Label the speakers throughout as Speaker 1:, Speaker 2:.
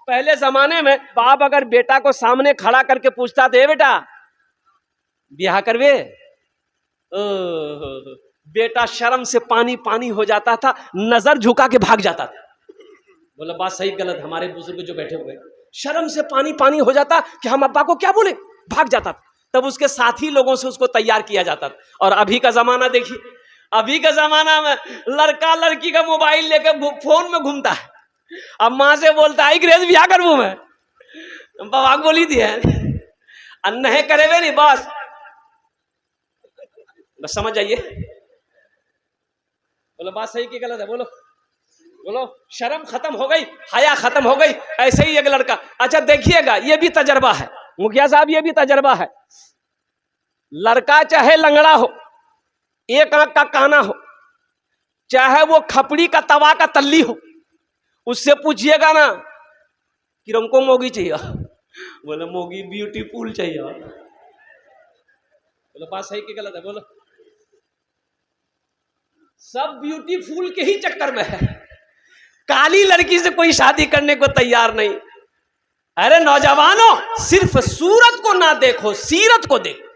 Speaker 1: पहले जमाने में बाप अगर बेटा को सामने खड़ा करके पूछता था, बेटा ब्याह करवे, बेटा शर्म से पानी पानी हो जाता था, नजर झुका के भाग जाता था। बोला बात सही गलत, हमारे बुजुर्ग जो बैठे हुए, शर्म से पानी पानी हो जाता कि हम अब्बा को क्या बोले, भाग जाता था। तब उसके साथी लोगों से उसको तैयार किया जाता था। और अभी का जमाना देखिए, अभी का जमाना में लड़का लड़की का मोबाइल लेकर फोन में घूमता है। अब माँ से बोलता है ग्रेज ब्याह करबू मैं, बाबा बोली दी है नहीं करेवे नहीं, बस समझ जाइए। बोलो बात सही की गलत है, बोलो बोलो। शर्म खत्म हो गई, हया खत्म हो गई। ऐसे ही एक लड़का, अच्छा देखिएगा, ये भी तजर्बा है मुखिया साहब, ये भी तजर्बा है। लड़का चाहे लंगड़ा हो, एक आंख का काना हो, चाहे वो खपड़ी का तवा का तल्ली हो, उससे पूछिएगा ना कि हमको मोगी चाहिए, बोले मोगी ब्यूटीफुल चाहिए। बोलो बात सही की गलत है, बोलो। सब ब्यूटीफुल के ही चक्कर में है, काली लड़की से कोई शादी करने को तैयार नहीं। अरे नौजवानों, सिर्फ सूरत को ना देखो, सीरत को देखो,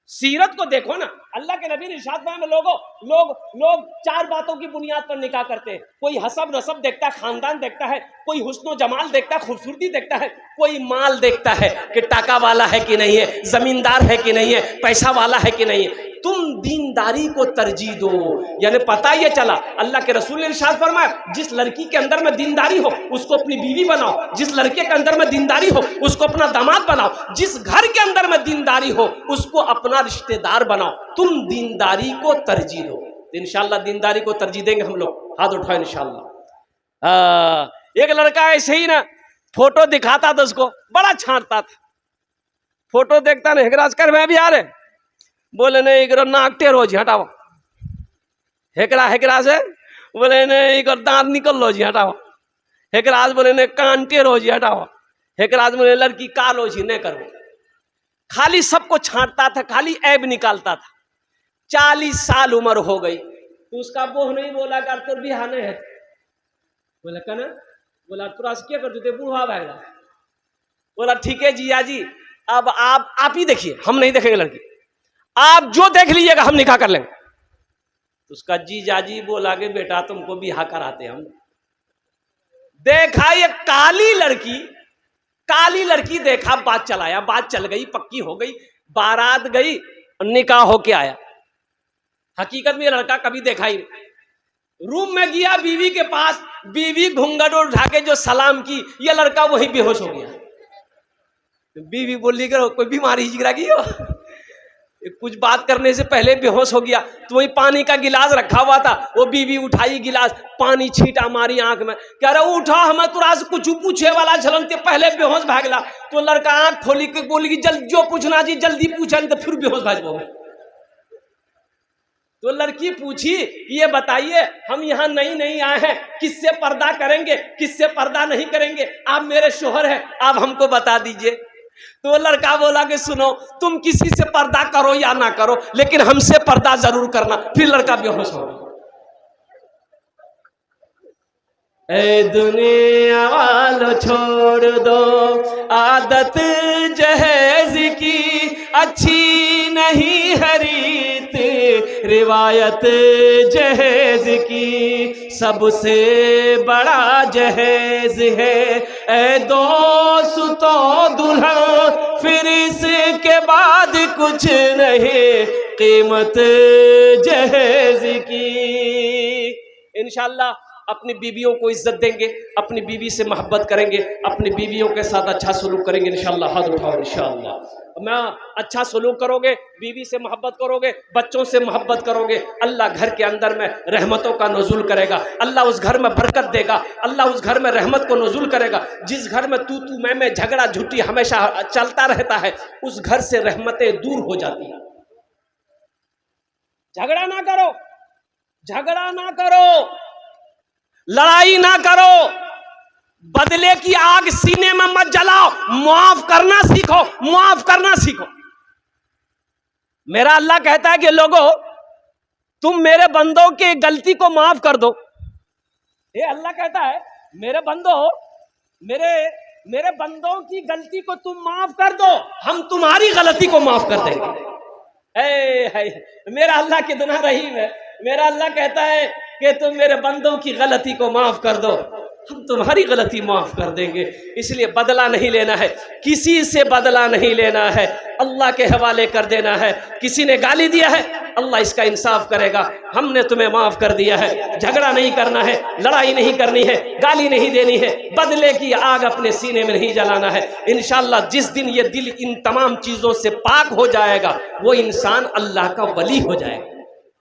Speaker 1: सीरत को देखो ना। अल्लाह के नबी ने इरशाद फरमाया, लोग चार बातों की बुनियाद पर निकाह करते हैं। कोई हसब नसब देखता है, खानदान देखता है, कोई हुस्न जमाल देखता है, खूबसूरती देखता है, कोई माल देखता है कि टाका वाला है कि नहीं है, जमींदार है कि नहीं है, पैसा वाला है कि नहीं है। तुम दीनदारी को तरजीह दो। यानी पता ये चला, अल्लाह के रसूल ने इरशाद फरमाया, जिस लड़की के अंदर में दीनदारी हो उसको अपनी बीवी बनाओ, जिस लड़के के अंदर में दीनदारी हो उसको अपना दामाद बनाओ, जिस घर के अंदर में दीनदारी हो उसको अपना रिश्तेदार बनाओ। तुम दीनदारी को तरजीह दो। इंशाअल्लाह दीनदारी को तरजीह देंगे हम लोग, हाथ उठाओ इंशाअल्लाह। एक लड़का ऐसे ही ना फोटो दिखाता था, उसको बड़ा छांटता था। फोटो देखता ना, हेकराज कर मैं भी आ रहे, बोले नहीं करो नाक टेढ़ो जी हटाओ, हेकरा से बोले नहीं करो दांत निकल लो जी हटाओ, हेकराज बोले नहीं कान टेढ़ो जी हटाओ, हेकराज बोले लड़की कालो जी नहीं करो। खाली सबको छांटता था, खाली ऐब निकालता था। 40 साल उम्र हो गई तो उसका बोह नहीं बोला कर तो बिहार नहीं है, बोला कहना, बोला तुरा से क्या कर देते बूढ़ा भागा। बोला ठीक है जिया जी, अब आप ही देखिए, हम नहीं देखेंगे लड़की, आप जो देख लीजिएगा हम निकाह कर लेंगे। तो उसका जीजा जी बोला कि बेटा तुमको बिहार कराते हम। देखा ये काली लड़की देखा, बात चलाया, बात चल गई, पक्की हो गई, बारात गई, निकाह होके आया। हकीकत में लड़का कभी देखा ही नहीं। रूम में गया बीवी के पास, बीवी घूंघट उठा के जो सलाम की, ये लड़का वही बेहोश हो गया। बीवी बोली करो कोई बीमारी जिगरा की हो, कुछ बात करने से पहले बेहोश हो गया। तो वही पानी का गिलास रखा हुआ था, वो बीवी उठाई गिलास, पानी छींटा मारी आंख में, कह रहा उठा हमें तुरा से कुछ पूछे वाला झलनते पहले बेहोश भागला। तो लड़का आंख खोली के बोली कि जल्दी जो पूछना जी जल्दी पूछा, नहीं तो फिर बेहोश भाग। तो लड़की पूछी ये बताइए हम यहाँ नहीं आए हैं, किससे पर्दा करेंगे किससे पर्दा नहीं करेंगे, आप मेरे शोहर हैं, आप हमको बता दीजिए। तो लड़का बोला कि सुनो तुम किसी से पर्दा करो या ना करो, लेकिन हमसे पर्दा जरूर करना। फिर लड़का बेहोश हो गया। ए दुनिया वालों छोड़ दो आदत जहेज की, अच्छी नहीं हरीत रिवायत जहेज की, सबसे बड़ा जहेज है ए दोस्तों दुल्हन, फिर इसके बाद कुछ नहीं कीमत जहेज की। इंशाअल्लाह अपनी बीवियों को इज्जत देंगे, अपनी बीवी से मोहब्बत करेंगे, अपनी बीवियों के साथ अच्छा सलूक करेंगे इंशाअल्लाह। हाथ उठाओ इंशाअल्लाह। मैं अच्छा सलूक करोगे, बीवी से मोहब्बत करोगे, बच्चों से मोहब्बत करोगे, अल्लाह घर के अंदर में रहमतों का नुज़ूल करेगा, अल्लाह उस घर में बरकत देगा, अल्लाह उस घर में रहमत को नुज़ूल करेगा। जिस घर में तू मैं झगड़ा झुट्टी हमेशा चलता रहता है, उस घर से रहमतें दूर हो जाती हैं। झगड़ा ना करो, झगड़ा ना करो, लड़ाई ना करो, बदले की आग सीने में मत जलाओ, माफ करना सीखो, माफ करना सीखो। मेरा अल्लाह कहता है कि लोगों तुम मेरे बंदों की गलती को माफ कर दो। ये अल्लाह कहता है मेरे बंदो मेरे बंदों की गलती को तुम माफ कर दो, हम तुम्हारी गलती को माफ कर देंगे। मेरा अल्लाह कितना रहीम है। मेरा अल्लाह कहता है कि तुम मेरे बंदों की गलती को माफ कर दो, हम तुम्हारी गलती माफ कर देंगे। इसलिए बदला नहीं लेना है, किसी से बदला नहीं लेना है, अल्लाह के हवाले कर देना है। किसी ने गाली दिया है, अल्लाह इसका इंसाफ करेगा, हमने तुम्हें माफ कर दिया है। झगड़ा नहीं करना है, लड़ाई नहीं करनी है, गाली नहीं देनी है, बदले की आग अपने सीने में नहीं जलाना है। इंशाअल्लाह जिस दिन ये दिल इन तमाम चीज़ों से पाक हो जाएगा, वो इंसान अल्लाह का वली हो जाएगा।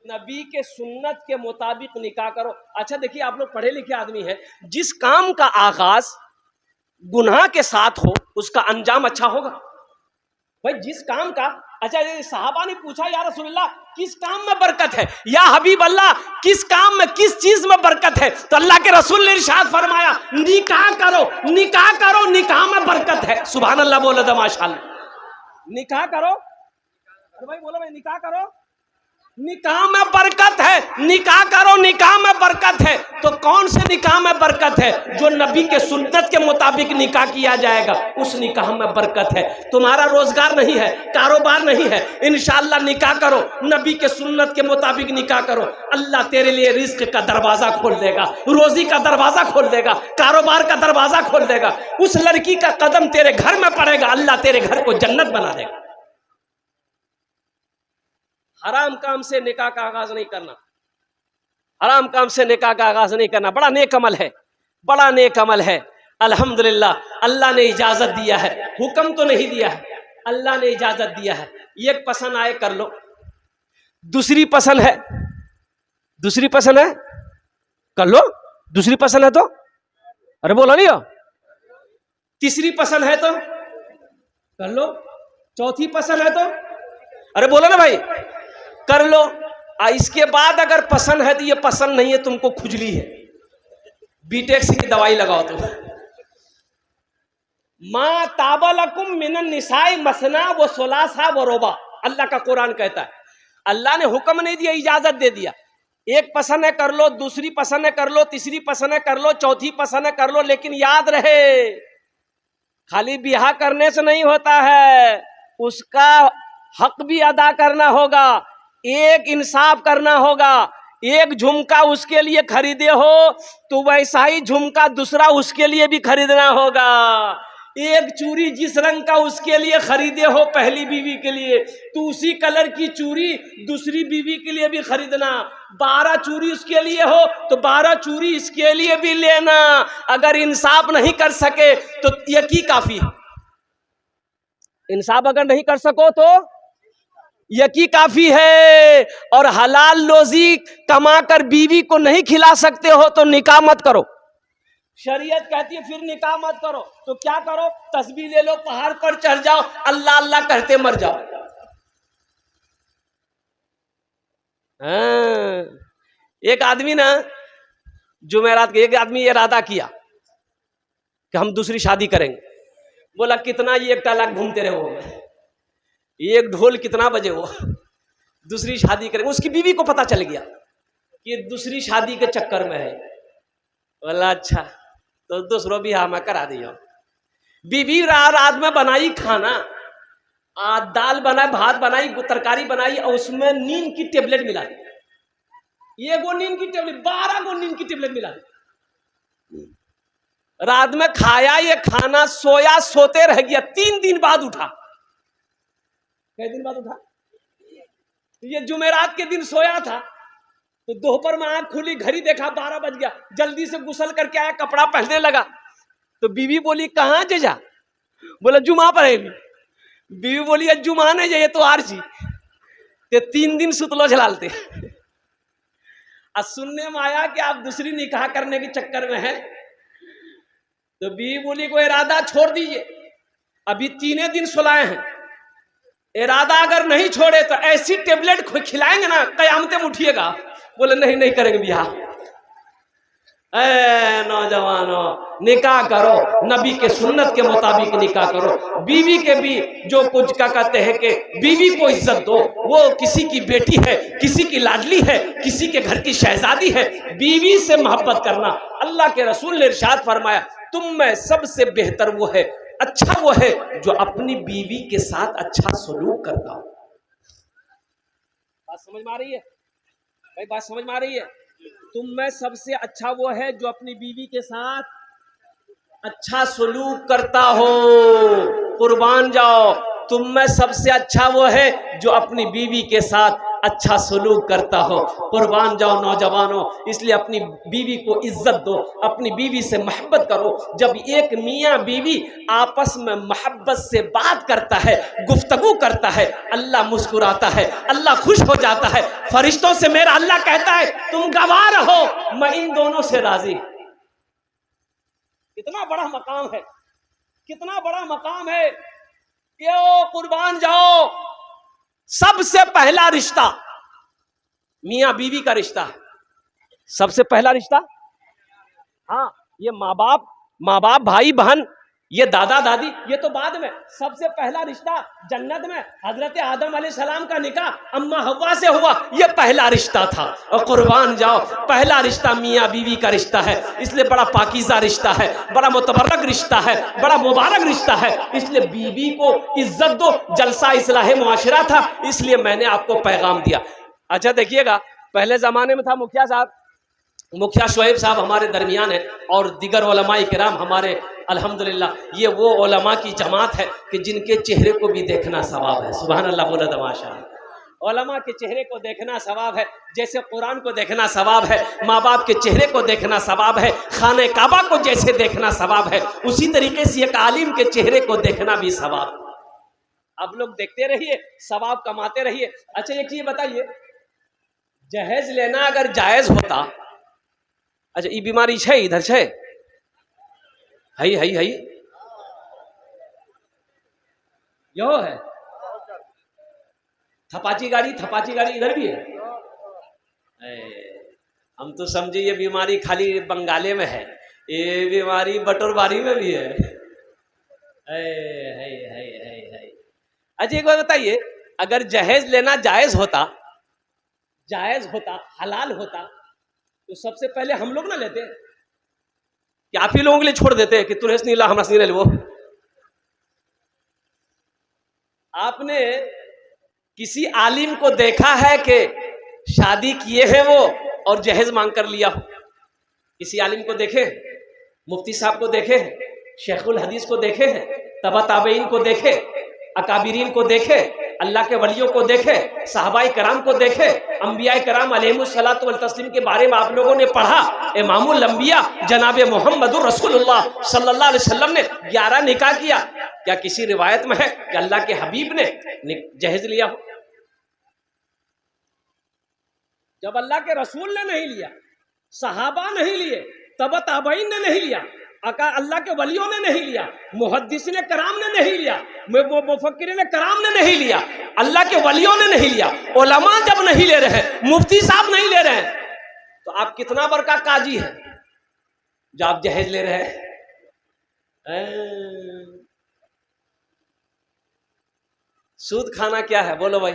Speaker 1: नबी के सुन्नत के मुताबिक निकाह करो। अच्छा देखिए, आप लोग पढ़े लिखे आदमी हैं, जिस काम का आगाज गुनाह के साथ हो उसका अंजाम अच्छा होगा। भाई जिस काम का, अच्छा ये साहबा ने पूछा या रसूलल्लाह किस काम में बरकत है, या हबीब अल्लाह किस काम में, किस चीज में बरकत है? तो अल्लाह के रसूल ने इरशाद फरमाया निकाह करो, निकाह करो, निकाह में बरकत है। सुभान अल्लाह बोलो तो माशाअल्लाह। निकाह करो, अरे भाई बोलो भाई, निकाह करो, निकाह में बरकत है। निकाह करो, निकाह में बरकत है। तो कौन से निकाह में बरकत है? जो नबी के सुन्नत के मुताबिक निकाह किया जाएगा, उस निकाह में बरकत है। तुम्हारा रोजगार नहीं है, कारोबार नहीं है, इंशाअल्लाह निकाह करो, नबी के सुन्नत के मुताबिक निकाह करो, अल्लाह तेरे लिए रिस्क का दरवाजा खोल देगा, रोजी का दरवाजा खोल देगा, कारोबार का दरवाजा खोल देगा। उस लड़की का कदम तेरे घर में पड़ेगा, अल्लाह तेरे घर को जन्नत बना देगा। हराम काम से निकाह का आगाज नहीं करना, हराम काम से निकाह का आगाज नहीं करना। बड़ा नेक अमल है, बड़ा नेक अमल है। अल्हम्दुलिल्लाह अल्लाह ने इजाजत दिया है, हुक्म तो नहीं दिया है, अल्लाह ने इजाजत दिया है। एक पसंद आए कर लो, दूसरी पसंद है, दूसरी पसंद है कर लो, दूसरी पसंद है तो, अरे बोलो नहीं हो, तीसरी पसंद है तो कर लो, चौथी पसंद है तो, अरे बोलो ना भाई, कर लो। इसके बाद अगर पसंद है तो ये पसंद नहीं है, तुमको खुजली है, बीटेक्स की दवाई लगाओ तुम। माँ ताबलकुम मिनन निसाई मसना व सुलासा व रोबा, अल्लाह का कुरान कहता है। अल्लाह ने हुक्म नहीं दिया, इजाजत दे दिया। एक पसंद है कर लो, दूसरी पसंद है कर लो, तीसरी पसंद है कर लो, चौथी पसंद है कर लो, लेकिन याद रहे खाली ब्याह करने से नहीं होता है, उसका हक भी अदा करना होगा, एक इंसाफ करना होगा। एक झुमका उसके लिए खरीदे हो तो वैसा ही झुमका दूसरा उसके लिए भी खरीदना होगा। एक चूड़ी जिस रंग का उसके लिए खरीदे हो पहली बीवी के लिए, तो उसी कलर की चूड़ी दूसरी बीवी के लिए भी खरीदना। 12 चूड़ी उसके लिए हो तो 12 चूड़ी इसके लिए भी लेना। अगर इंसाफ नहीं कर सके तो एक ही काफी है। इंसाफ अगर नहीं कर सको तो यकी काफी है। और हलाल रोजी कमाकर बीवी को नहीं खिला सकते हो तो निकाह मत करो। शरीयत कहती है फिर निकाह मत करो, तो क्या करो? तस्बीह ले लो, पहाड़ पर चढ़ जाओ, अल्लाह अल्लाह करते मर जाओ। एक आदमी ना जुमेरात के, एक आदमी इरादा किया कि हम दूसरी शादी करेंगे। बोला कितना? ये 1 लाख घूमते रहे वो, एक ढोल कितना बजे वो दूसरी शादी करेंगे। उसकी बीवी को पता चल गया कि दूसरी शादी के चक्कर में है। बोला अच्छा तो दूसरों भी हाँ मैं करा दिया। बीवी रात में बनाई खाना, दाल बनाई, भात बनाई, तरकारी बनाई, और उसमें नींद की टेबलेट मिला दी। ये वो नींद की टेबलेट, 12 को नींद की टेबलेट मिला दी। रात में खाया ये खाना, सोया, सोते रह गया। 3 दिन बाद उठा। कितने दिन बाद उठा? ये जुमेरात के दिन सोया था, तो दोपहर में आंख खुली, घड़ी देखा 12 बज गया। जल्दी से गुसल करके आया, कपड़ा पहनने लगा, तो बीवी बोली कहाँ जा? बोला जुमा पढ़ेगी। बीवी बोली जुमा नहीं जाइए तो आरजी ते 3 दिन सुतलो झलालते। सुनने में आया कि आप दूसरी निकाह करने के चक्कर में हैं, तो बीवी बोली को इरादा छोड़ दीजिए, अभी 3 दिन सुलाए हैं, इरादा अगर नहीं छोड़े तो ऐसी टेबलेट खिलाएंगे ना कयामते में उठिएगा। बोले नहीं नहीं करेंगे बियाह। नौजवानों निकाह करो, नबी के सुन्नत के मुताबिक निकाह करो। बीवी के भी जो कुछ का कहते हैं कि बीवी को इज्जत दो, वो किसी की बेटी है, किसी की लाडली है, किसी के घर की शहजादी है। बीवी से मोहब्बत करना। अल्लाह के रसूल ने इरशाद फरमाया तुम में सबसे बेहतर वो है, अच्छा वो है जो अपनी बीवी के साथ अच्छा सलूक करता हो। बात समझ में आ रही है भाई? बात समझ में आ रही है? तुम में सबसे अच्छा वो है जो अपनी बीवी के साथ अच्छा सलूक करता हो। कुर्बान जाओ, तुम में सबसे अच्छा वो है जो अपनी बीवी के साथ अच्छा सलूक करता हो। कुर्बान जाओ नौजवानों, इसलिए अपनी बीवी को इज्जत दो, अपनी बीवी से मोहब्बत करो। जब एक मियाँ बीवी आपस में मोहब्बत से बात करता है, गुफ्तगू करता है, अल्लाह मुस्कुराता है, अल्लाह खुश हो जाता है। फरिश्तों से मेरा अल्लाह कहता है तुम गवाह रहो, मैं इन दोनों से राजी। कितना बड़ा मकाम है, कितना बड़ा मकाम है। यो कुर्बान जाओ, सबसे पहला रिश्ता मियां बीवी का रिश्ता है। सबसे पहला रिश्ता, हाँ, ये माँ बाप भाई बहन, ये दादा दादी, ये तो बाद में। सबसे पहला रिश्ता जन्नत में हजरत आदम अलैहिस्सलाम का निकाह अम्मा हव्वा से हुआ, ये पहला रिश्ता था। और कुर्बान जाओ, पहला रिश्ता मियाँ बीवी का रिश्ता है, इसलिए बड़ा पाकीज़ा रिश्ता है, बड़ा मुतबर्रक रिश्ता है, बड़ा मुबारक रिश्ता है। इसलिए बीवी को इज्जत दो। जलसा इस्लाह मुआशरा था, इसलिए मैंने आपको पैगाम दिया। अच्छा देखिएगा, पहले ज़माने में था मुखिया साहब, मुखिया शुएब साहब हमारे दरमियान है, और दिगर उलमाए किराम हमारे, अल्हम्दुलिल्लाह ये वो उलमा की जमात है कि जिनके चेहरे को भी देखना सवाब है। सुभान अल्लाह बोला तमाशा। उलमा के चेहरे को देखना सवाब है, जैसे कुरान को देखना सवाब है, माँ बाप के चेहरे को देखना सवाब है, खाने काबा को जैसे देखना सवाब है, उसी तरीके से एक आलिम के चेहरे को देखना भी सवाब। आप लोग देखते रहिए, सवाब कमाते रहिए। अच्छा एक चीज बताइए, जहेज लेना अगर जायज होता, अच्छा ये बीमारी है इधर है, हई यो है थपाची गाड़ी इधर भी है। हम तो समझे ये बीमारी खाली बंगाले में है, ये बीमारी बटोरबारी में भी है। अच्छा एक बात बताइए, अगर जहेज लेना जायज होता, हलाल होता, तो सबसे पहले हम लोग ना लेते कि आप ही लोगों के लिए छोड़ देते कि तुरेस नहीं ला, हमरा नहीं ले वो। आपने किसी आलिम को देखा है कि शादी किए हैं वो और जहेज मांग कर लिया हो? किसी आलिम को देखे? मुफ्ती साहब को देखे, शेखुल हदीस को देखे हैं, तबा ताबईन को देखे, अकाबिरीन को देखे, अल्लाह के वलियों को देखे, सहाबाए कराम को देखे, अंबिया कराम अलैहिमुस्सलातु वल तस्लीम के बारे में आप लोगों ने पढ़ा। इमामुल अंबिया जनाब मोहम्मदुर रसूलुल्लाह सल्लल्लाहु अलैहि वसल्लम ने 11 निकाह किया। क्या किसी रिवायत में है कि अल्लाह के हबीब ने जहेज लिया हो? जब अल्लाह के रसूल ने नहीं लिया, सहाबा नहीं लिए, तबा ताबईन ने नहीं लिया, अल्लाह के वलियों ने नहीं लिया, मुहद्दिसीन कराम ने नहीं लिया, मुफक्किरीन कराम ने नहीं लिया, अल्लाह के वलियों ने नहीं लिया, उलमा जब नहीं ले रहे हैं, मुफ्ती साहब नहीं ले रहे हैं, तो आप कितना बड़का काजी है जो आप जहेज ले रहे हैं? सूद खाना क्या है बोलो भाई?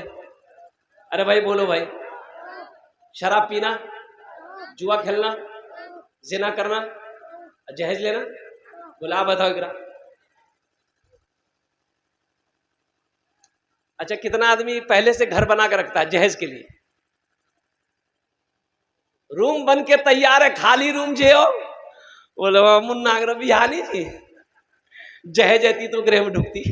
Speaker 1: अरे भाई बोलो भाई। शराब पीना, जुआ खेलना, जिना करना, जहेज लेना, बोला बताओ इकरा। अच्छा कितना आदमी पहले से घर बना कर रखता है जहेज के लिए? रूम बन के तैयार है, खाली रूम जे हो बोलो मुन्ना अगर बिहानी थी जहेज आती तो गृह में ढुकती।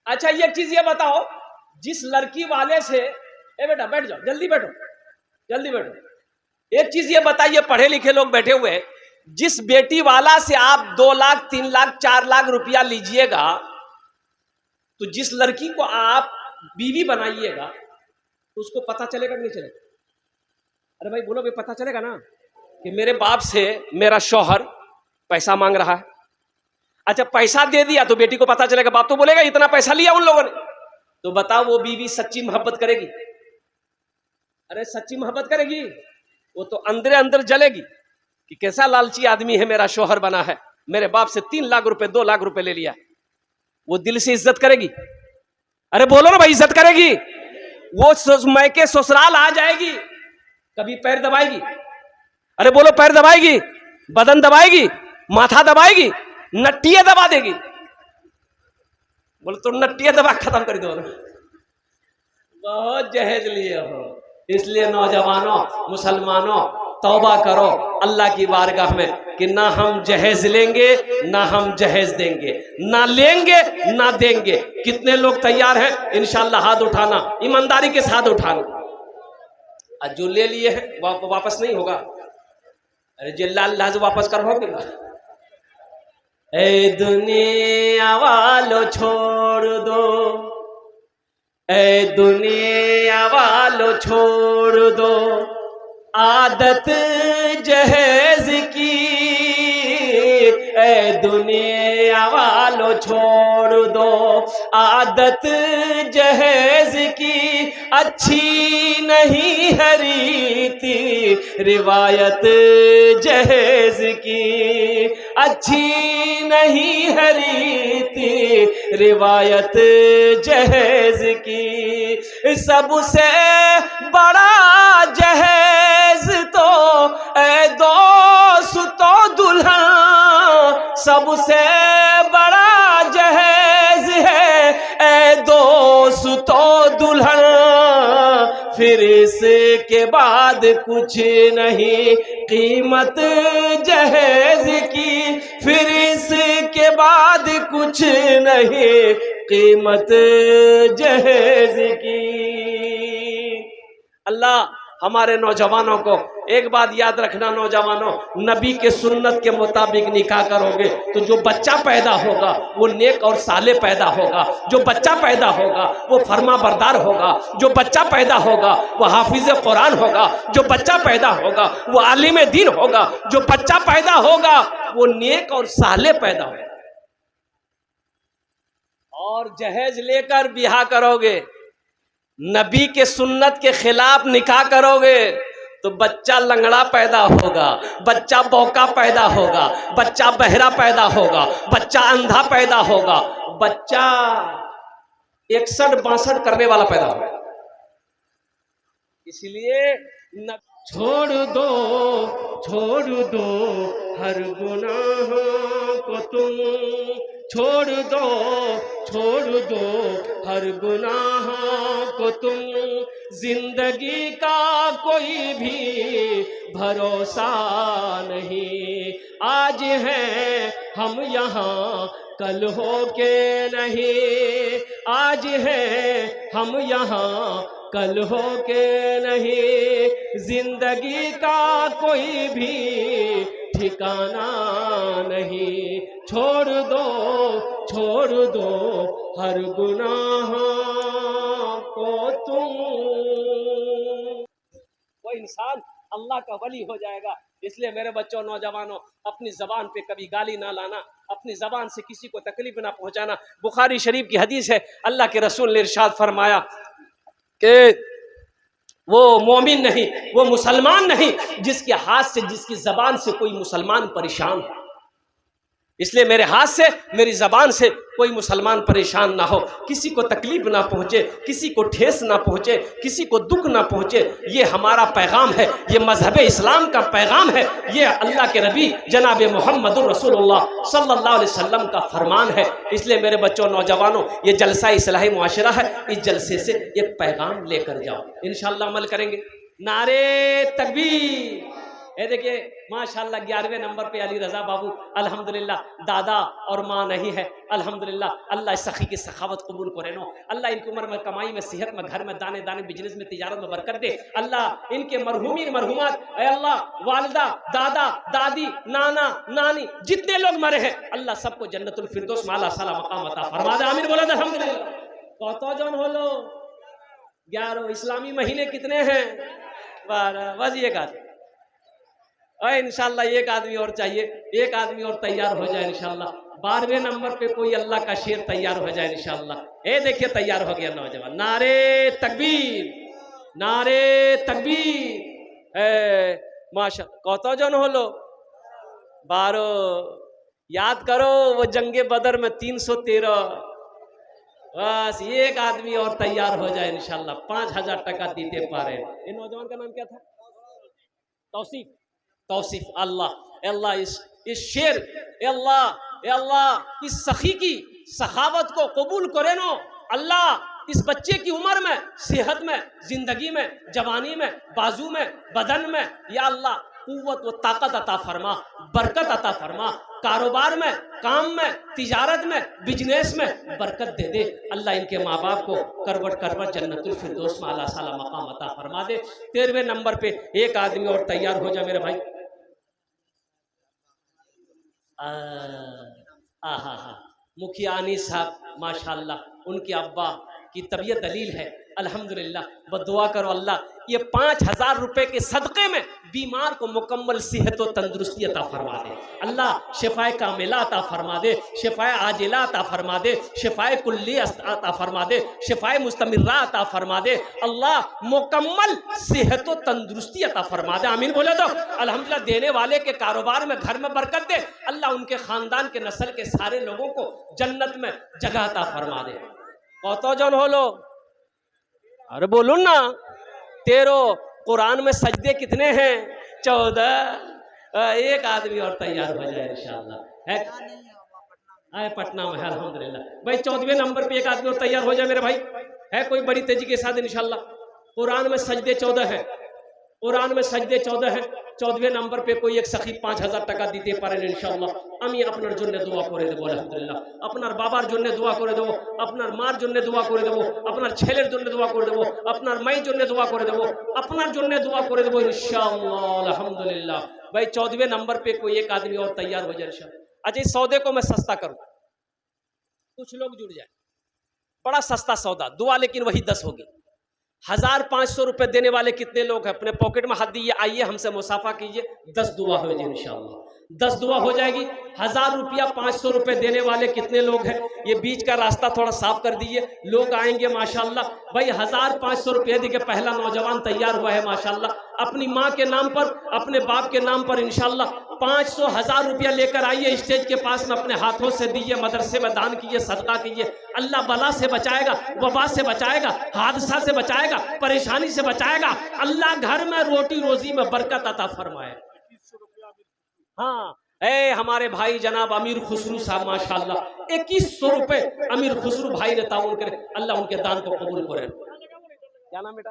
Speaker 1: अच्छा ये चीज ये बताओ, जिस लड़की वाले से, ए बेटा बैठ जाओ, जल्दी बैठो, जल्दी बैठो। एक चीज ये बताइए, पढ़े लिखे लोग बैठे हुए, जिस बेटी वाला से आप 2 लाख 3 लाख 4 लाख रुपया लीजिएगा, तो जिस लड़की को आप बीवी बनाइएगा तो उसको पता चलेगा कि नहीं चलेगा? अरे भाई बोलो भाई, पता चलेगा ना कि मेरे बाप से मेरा शौहर पैसा मांग रहा है। अच्छा पैसा दे दिया तो बेटी को पता चलेगा, बाप तो बोलेगा इतना पैसा लिया उन लोगों ने। तो बताओ वो बीवी सच्ची मोहब्बत करेगी? अरे सच्ची मोहब्बत करेगी? वो तो अंदर अंदर जलेगी कि कैसा लालची आदमी है, मेरा शौहर बना है, मेरे बाप से 3 लाख रुपए 2 लाख रुपए ले लिया। वो दिल से इज्जत करेगी? अरे बोलो ना भाई, इज्जत करेगी? वो मैके ससुराल आ जाएगी, कभी पैर दबाएगी, अरे बोलो, पैर दबाएगी, बदन दबाएगी, माथा दबाएगी, नट्टियां दबा देगी। बोलो तो नट्टियां दबा खत्म कर दो। बहुत जहेज लिए हो। इसलिए नौजवानों, मुसलमानों, तौबा करो अल्लाह की बारगाह में कि ना हम जहेज लेंगे ना हम जहेज देंगे, ना लेंगे ना देंगे। कितने लोग तैयार हैं? इंशाअल्लाह हाथ उठाना, ईमानदारी के साथ उठाना। और जो ले लिए हैं वापस नहीं होगा। अरे जिल्लाल लाज वापस करोगे ना। ए दुनिया वालों छोड़ दो, ए दुनिया वालों छोड़ दो आदत जहेज की। ए दुनिया वालों छोड़ दो आदत जहेज की। अच्छी नहीं है रीति रिवायत जहेज की। अच्छी नहीं है रीति रिवायत जहेज की। सबसे बड़ा जहेज तो ए दोस्तों दुल्हन, सबसे बड़ा जहेज है ए दोस्तों दुल्हन। फिर इसके बाद कुछ नहीं कीमत जहेज की। फिर इसके बाद कुछ नहीं कीमत जहेज की। अल्लाह हमारे नौजवानों को एक बात याद रखना, नौजवानों, नबी के सुन्नत के मुताबिक निकाह करोगे तो जो बच्चा पैदा होगा वो नेक और साले पैदा होगा। जो बच्चा पैदा होगा वो फर्मा बरदार होगा। जो बच्चा पैदा होगा वो हाफिज कुरान होगा। जो बच्चा पैदा होगा वो आलिम दीन होगा। जो बच्चा पैदा होगा वो नेक और साले पैदा होगा। और जहेज लेकर बिहा करोगे, नबी के सुन्नत के खिलाफ निकाह करोगे तो बच्चा लंगड़ा पैदा होगा, बच्चा बौका पैदा होगा, बच्चा बहरा पैदा होगा, बच्चा अंधा पैदा होगा, बच्चा 61-62 करने वाला पैदा होगा। इसलिए न छोड़ दो हर गुनाह को तुम, छोड़ दो हर गुनाह को तुम। जिंदगी का कोई भी भरोसा नहीं। आज हैं हम यहाँ कल हो के नहीं। आज हैं हम यहाँ कल हो के नहीं। जिंदगी का कोई भी ठिकाना नहीं। छोड़ दो हर गुनाह को तुम। वो इंसान अल्लाह का वली हो जाएगा। इसलिए मेरे बच्चों, नौजवानों, अपनी जबान पे कभी गाली ना लाना, अपनी जबान से किसी को तकलीफ ना पहुंचाना। बुखारी शरीफ की हदीस है, अल्लाह के रसूल ने इरशाद फरमाया कि वो मोमिन नहीं, वो मुसलमान नहीं जिसके हाथ से, जिसकी जबान से कोई मुसलमान परेशान हो। इसलिए मेरे हाथ से, मेरी जबान से कोई मुसलमान परेशान ना हो, किसी को तकलीफ ना पहुंचे, किसी को ठेस ना पहुंचे, किसी को दुख ना पहुंचे। ये हमारा पैगाम है, ये मजहब इस्लाम का पैगाम है, ये अल्लाह के नबी जनाब मोहम्मद रसूलुल्लाह सल्लल्लाहु अलैहि वसल्लम का फरमान है। इसलिए मेरे बच्चों, नौजवानों, ये जलसा इस्लाही मुआशरा है, इस जलसे से ये पैगाम लेकर जाओ, इंशाअल्लाह अमल करेंगे। नारे तकबीर। ये देखिए माशाल्लाह 11वें नंबर पे अली रजा बाबू, अल्हम्दुलिल्लाह, दादा और माँ नहीं है, अल्हम्दुलिल्लाह। अल्लाह इस सखी की सखावत कबूल करे नो। अल्लाह इनकी उम्र में, कमाई में, सेहत में, घर में, दाने दाने, बिजनेस में, तिजारत में बरकत दे। अल्लाह इनके मरहूमीन मरहूमात, अल्लाह वालिदा, दादा, दादी, नाना, नानी, जितने लोग मरे हैं, अल्लाह सबको जन्नतुल फिरदौस माला साला मकाम अता फरमा दे। आमीन बोलो अल्हम्दुलिल्लाह। कौतो जन होलो 11। इस्लामी महीने कितने हैं? 12। बस एक आदमी, इंशाल्लाह एक आदमी और चाहिए, एक आदमी और तैयार हो जाए इंशाल्लाह। 12वें नंबर पे कोई अल्लाह का शेर तैयार हो जाए इंशाल्लाह। ये देखिए तैयार हो गया नौजवान। नारे तकबीर, नारे तकबीर। माशा कौतो जन होलो 12। याद करो वो जंगे बदर में 313। बस एक आदमी और तैयार हो जाए इंशाल्लाह। 5000 टका दीते पा रहे। ये नौजवान का नाम क्या था? तौसीफ। तौसीफ अल्लाह अल्लाह इस शेर अल्लाह इस सखी की सखावत को कबूल करे नो अल्लाह। इस बच्चे की उम्र में, सेहत में, जिंदगी में, जवानी में, बाजू में, बदन में या अल्लाह कुव्वत व ताकत अता फरमा, बरकत अता फरमा, कारोबार में, काम में, तिजारत में, बिजनेस में बरकत दे दे अल्लाह। इनके माँ बाप को करवट करवट जन्नतुल फिरदौस में अल्लाह साला मकाम अता फरमा दे। 13वें नंबर पे एक आदमी और तैयार हो जा मेरे भाई। मुखियानी साहब माशाल्लाह, उनके अब्बा की तबीयत दलील है अल्हम्दुलिल्लाह। बदुआ करो अल्लाह ये 5000 रुपए के सदक़े में बीमार को मुकम्मल सेहत व तंदुरुस्ती अता फरमा दे अल्लाह। शिफाए कामिला अता फरमा दे, शिफाए आजिला अता फरमा दे, शिफाए कुल्ली अता फरमा दे, शिफाए मुस्तमिर्रा अता फरमा दे अल्लाह। मुकम्मल सेहत व तंदुरुस्ती अता फरमा दे। आमीन बोले तो अल्हम्दुलिल्लाह। देने वाले के कारोबार में, घर में बरकत दे अल्लाह। उनके खानदान के नस्ल के सारे लोगों को जन्नत में जगह अता फरमा दे। कतो जन हो लो, अरे बोलो ना। 13 कुरान में सजदे कितने हैं? 14। एक आदमी और तैयार हो जाए इंशाअल्लाह। है पटना में है अल्हम्दुलिल्लाह भाई। 14वें नंबर पे एक आदमी और तैयार हो जाए मेरे भाई। है कोई बड़ी तेजी के साथ इंशाअल्लाह। कुरान में सजदे 14 है, कुरान में सजदे 14 है। 14वें नंबर पे कोई एक सखी 5000 টাকা দিতে পারেন ইনশাআল্লাহ। আমি আপনার জন্য দোয়া করে দেব আলহামদুলিল্লাহ। আপনার বাবার জন্য দোয়া করে দেব, আপনার মার জন্য দোয়া করে দেব, আপনার ছেলের জন্য দোয়া করে দেব, আপনার মায়ের জন্য দোয়া করে দেব, আপনার জন্য দোয়া করে দেব इंशाअल्लाह अल्हम्दुलिल्लाह। भाई 14वें नंबर पे कोई एक आदमी और तैयार हो जाए इंशाअल्लाह। अच्छा इस सौदे को मैं सस्ता करूं, कुछ लोग जुड़ जाए। बड़ा सस्ता सौदा, दुआ लेकिन वही 10 होगी। 1500 रुपए देने वाले कितने लोग हैं? अपने पॉकेट में हाथ दिए, आइए हमसे मुसाफा कीजिए। 10 दुआ हो जाए इंशाअल्लाह। 10 दुआ हो जाएगी। 1000 रुपया 500 रुपए देने वाले कितने लोग हैं? ये बीच का रास्ता थोड़ा साफ कर दीजिए, लोग आएंगे माशाल्लाह। भाई 1500 रुपये देखिए, पहला नौजवान तैयार हुआ है माशाल्लाह। अपनी माँ के नाम पर, अपने बाप के नाम पर इंशाल्लाह 500 1000 रुपया लेकर आइए स्टेज के पास में, अपने हाथों से दीजिए, मदरसे में दान कीजिए, सदका कीजिए। अल्लाह बला से बचाएगा, वबा से बचाएगा, हादसा से बचाएगा, परेशानी से बचाएगा। अल्लाह घर में रोटी रोजी में बरकत अता फरमाए। हाँ ए हमारे भाई जनाब अमीर खुसरू साहब माशाल्लाह 2100 रुपए अमीर खुसरू भाई ने ताउन करे, अल्लाह उनके दान को कबूल करे। क्या नाम बेटा?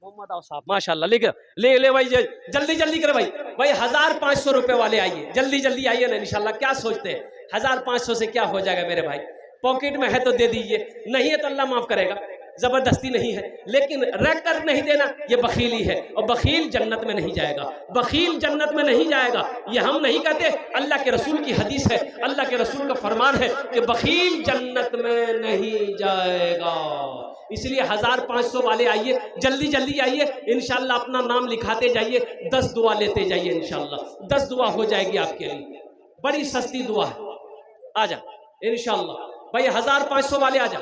Speaker 1: मोहम्मद आओ साहब माशाल्लाह। ले भाई जल्दी जल्दी करे भाई। भाई 1500 रुपए वाले आइए, जल्दी जल्दी आइए ना इंशाल्लाह। क्या सोचते हैं 1500 से क्या हो जाएगा मेरे भाई? पॉकेट में है तो दे दीजिए, नहीं है तो अल्लाह माफ करेगा। जबरदस्ती नहीं है, लेकिन रख कर नहीं देना ये बखीली है, और बखील जन्नत में नहीं जाएगा। बखील जन्नत में नहीं जाएगा, ये हम नहीं कहते, अल्लाह के रसूल की हदीस है, अल्लाह के रसूल का फरमान है कि बखील जन्नत में नहीं जाएगा। इसलिए 1500 वाले आइए, जल्दी जल्दी आइए इंशाल्लाह। अपना नाम लिखाते जाइए, 10 दुआ लेते जाइए इंशाल्लाह। 10 दुआ हो जाएगी आपके लिए, बड़ी सस्ती दुआ है। आ जा इंशाल्लाह भाई। 1500 वाले आ जा,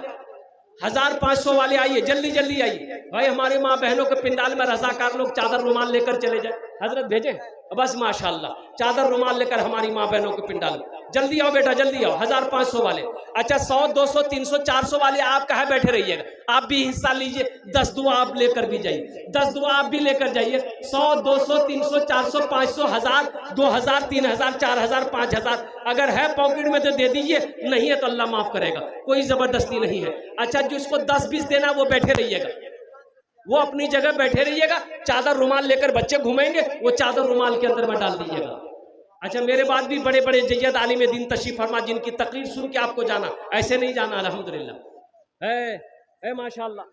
Speaker 1: 1500 वाले आइए, जल्दी जल्दी आइए भाई। हमारी माँ बहनों के पिंडाल में रजाकार लोग चादर रुमाल लेकर चले जाए, हजरत भेजे बस माशाल्लाह। चादर रुमाल लेकर हमारी माँ बहनों के पिंडाल में जल्दी आओ बेटा, जल्दी आओ। 1500 वाले। अच्छा 100 200 300 400 वाले आप कहाँ बैठे रहिएगा, आप भी हिस्सा लीजिए। 10 दुआ आप लेकर भी जाइए, 10 दुआ आप भी लेकर जाइए। 100 200 300 400 500 1000 2000 3000 4000 5000 अगर है पॉकेट में तो दे दीजिए, नहीं है तो अल्लाह माफ करेगा, कोई जबरदस्ती नहीं है। अच्छा जिसको 10-20 देना वो बैठे रहिएगा, वो अपनी जगह बैठे रहिएगा। चादर रुमाल लेकर बच्चे घूमेंगे, वो चादर रुमाल के अंदर में डाल दीजिएगा। अच्छा मेरे बाद भी बड़े बड़े जय्यद आलिम दीन तशरीफ फरमा, जिनकी तकरीर सुन के आपको जाना, ऐसे नहीं जाना अल्हम्दुलिल्लाह। है माशाल्लाह।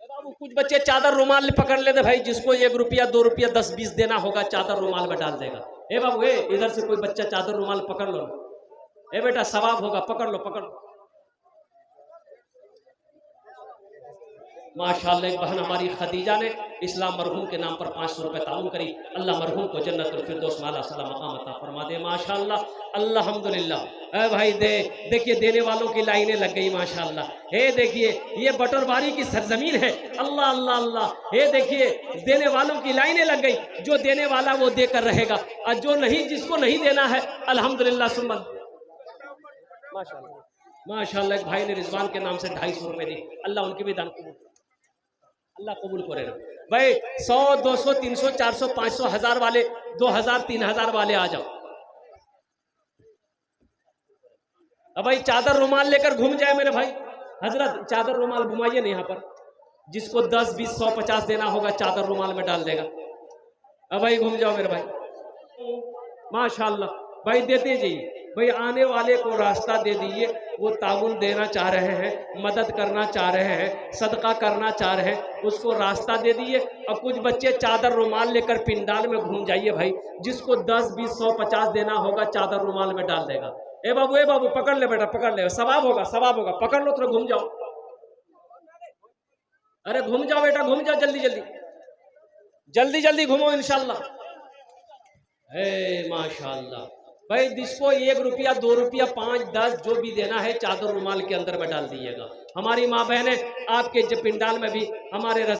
Speaker 1: बाबू कुछ बच्चे चादर रुमाल पकड़ लेते भाई, जिसको 1 रुपया 2 रुपया 10-20 देना होगा चादर रुमाल में डाल देगा। ए बाबू इधर से कोई बच्चा चादर रुमाल पकड़ लो, ए बेटा सवाब होगा, पकड़ लो पकड़ लो। माशाल्लाह एक बहन हमारी खदीजा ने इस्लाम मरहूम के नाम पर 500 रुपए ताउन करी। अल्लाह मरहूम को जन्नतुल फिरदौस माला सलाम मकाम अता फरमा दे माशाल्लाह अल्हम्दुलिल्लाह। ए भाई देखिए देने वालों की लाइनें लग गई माशाल्लाह। हे देखिए ये बटरवारी की सरजमीन है, अल्लाह अल्लाह अल्लाह। हे देखिए देने वालों की लाइनें लग गई, जो देने वाला वो देकर रहेगा, और जो नहीं, जिसको नहीं देना है अल्हम्दुलिल्लाह सुम्मा माशाल्लाह माशाल्लाह। एक भाई ने रिजवान के नाम से 250 रुपए दी, अल्लाह उनकी भी दान कबूल, अल्लाह कबूल करे। भाई 100, 200, 300, 400, 500, 1000 वाले, 2000, 3000 वाले आ जाओ। अब भाई चादर रुमाल लेकर घूम जाए मेरे भाई, हजरत चादर रुमाल घुमाइए ना यहाँ पर, जिसको 10, 20, 100, 50 देना होगा चादर रुमाल में डाल देगा। अब भाई घूम जाओ मेरे भाई, माशाल्लाह भाई देते जाइए भाई, आने वाले को रास्ता दे दीजिए। वो ताउन देना चाह रहे हैं, मदद करना चाह रहे हैं, सदका करना चाह रहे हैं, उसको रास्ता दे दीजिए। और कुछ बच्चे चादर रुमाल लेकर पिंडाल में घूम जाइए भाई, जिसको 10, 20, 100, 50 देना होगा चादर रुमाल में डाल देगा। ए बाबू पकड़ ले बेटा, पकड़ ले, सवाब होगा, सवाब होगा, पकड़ लो तो घूम जाओ। अरे घूम जाओ बेटा, घूम जाओ, जल्दी जल्दी जल्दी जल्दी घूमो इंशाल्लाह। माशाल्लाह भाई, जिसको 1 रुपया, 2 रुपया, 5, 10 जो भी देना है चादर रुमाल के अंदर में डाल दीजिएगा। हमारी माँ बहनें आपके पिंडाल में भी हमारे